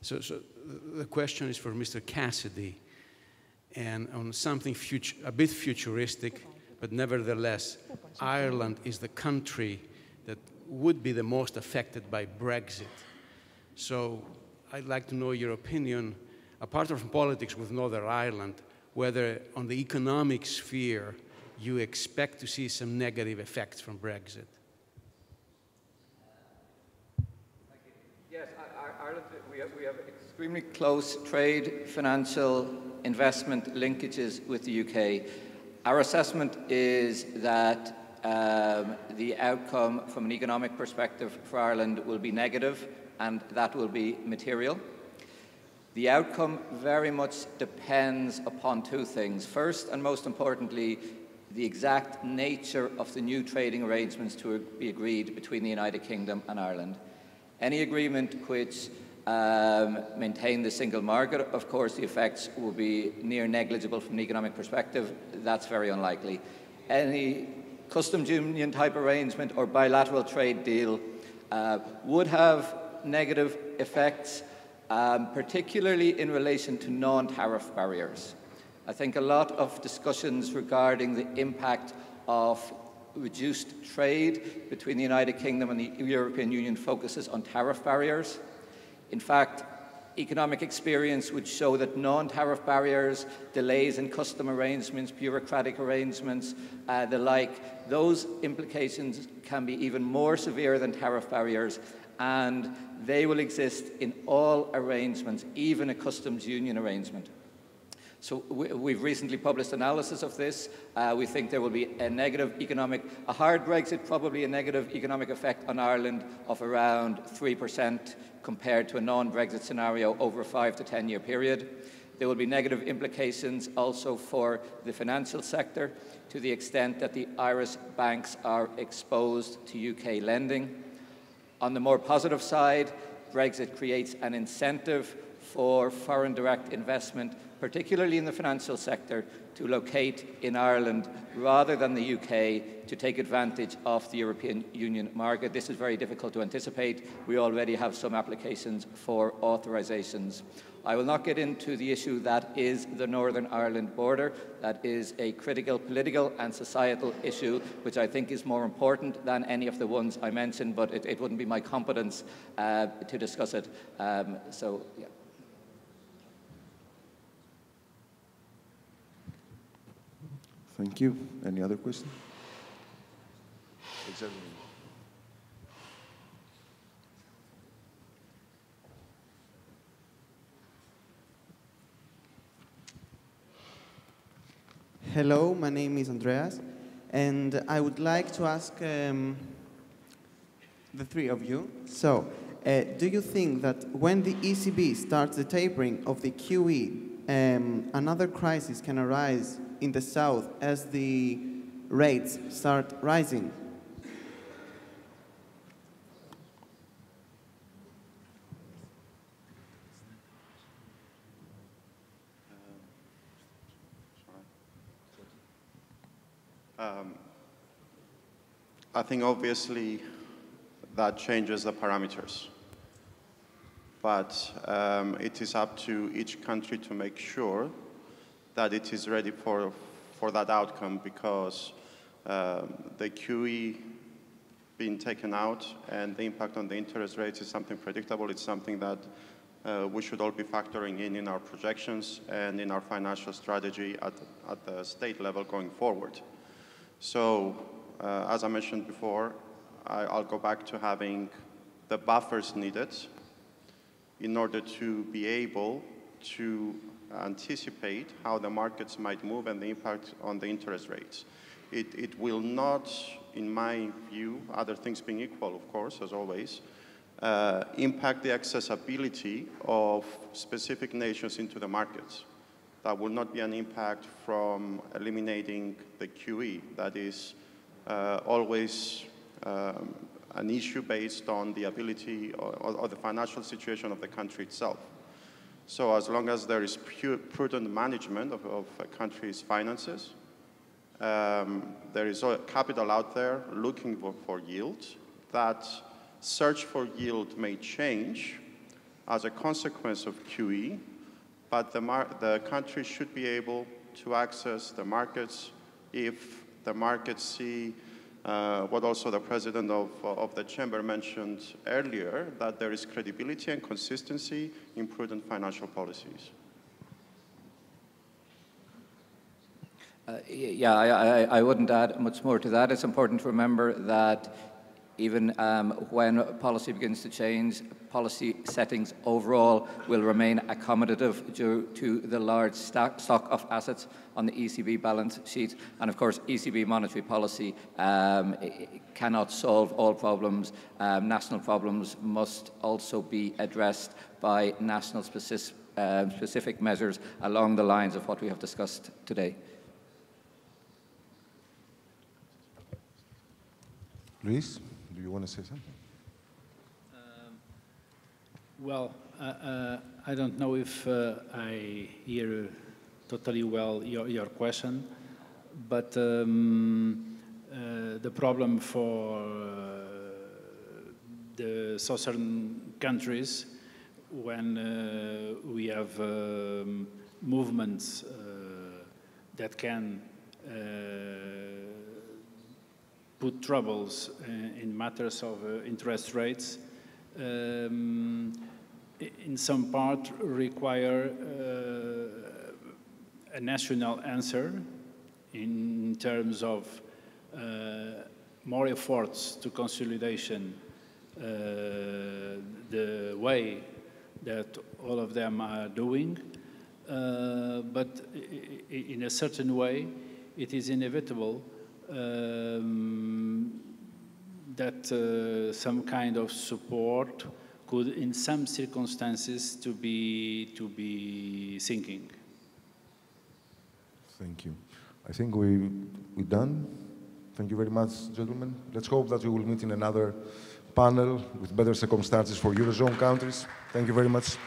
So the question is for Mr. Cassidy, and on something a bit futuristic, but nevertheless, Ireland is the country that would be the most affected by Brexit. So I'd like to know your opinion, apart from politics with Northern Ireland, whether on the economic sphere you expect to see some negative effects from Brexit. Yes, Ireland, we have extremely close trade, financial, investment linkages with the UK. Our assessment is that the outcome from an economic perspective for Ireland will be negative, and that will be material. The outcome very much depends upon two things. First, and most importantly, the exact nature of the new trading arrangements to be agreed between the United Kingdom and Ireland. Any agreement which maintain the single market, of course, the effects will be near negligible from an economic perspective. That's very unlikely. Any customs union type arrangement or bilateral trade deal would have negative effects, particularly in relation to non-tariff barriers. I think a lot of discussions regarding the impact of reduced trade between the United Kingdom and the European Union focuses on tariff barriers. In fact, economic experience would show that non-tariff barriers, delays in custom arrangements, bureaucratic arrangements, the like, those implications can be even more severe than tariff barriers, and they will exist in all arrangements, even a customs union arrangement. So we've recently published analysis of this. We think there will be a hard Brexit, probably a negative economic effect on Ireland of around 3% compared to a non-Brexit scenario over a 5 to 10 year period. There will be negative implications also for the financial sector to the extent that the Irish banks are exposed to UK lending. On the more positive side, Brexit creates an incentive for foreign direct investment, particularly in the financial sector, to locate in Ireland rather than the UK to take advantage of the European Union market. This is very difficult to anticipate. We already have some applications for authorisations. I will not get into the issue that is the Northern Ireland border. That is a critical political and societal issue, which I think is more important than any of the ones I mentioned, but it wouldn't be my competence to discuss it. Yeah. Thank you. Any other questions? Exactly. Hello, my name is Andreas, and I would like to ask the three of you. So, do you think that when the ECB starts the tapering of the QE, another crisis can arise in the south as the rates start rising? I think obviously that changes the parameters, but it is up to each country to make sure that it is ready for that outcome, because the QE being taken out and the impact on the interest rates is something predictable. It's something that we should all be factoring in our projections and in our financial strategy at the state level going forward. So, as I mentioned before, I'll go back to having the buffers needed in order to be able to anticipate how the markets might move and the impact on the interest rates. It will not, in my view, other things being equal, of course, as always, impact the accessibility of specific nations into the markets. That will not be an impact from eliminating the QE. That is always an issue based on the ability or the financial situation of the country itself. So as long as there is prudent management of a country's finances, there is capital out there looking for yield. That search for yield may change as a consequence of QE, but the country should be able to access the markets if the markets see what also the president of the chamber mentioned earlier, that there is credibility and consistency in prudent financial policies. I wouldn't add much more to that. It's important to remember that even when policy begins to change, policy settings overall will remain accommodative due to the large stock of assets on the ECB balance sheet. And of course, ECB monetary policy cannot solve all problems. National problems must also be addressed by national specific measures along the lines of what we have discussed today. Luis, do you want to say something? Well, I don't know if I hear totally well your question, but the problem for the southern countries when we have movements that can put troubles in matters of interest rates, in some part require a national answer in terms of more efforts to consolidation, the way that all of them are doing, but in a certain way it is inevitable that some kind of support could, in some circumstances, to be sinking. Thank you. I think we're done. Thank you very much, gentlemen. Let's hope that we will meet in another panel with better circumstances for Eurozone countries. Thank you very much.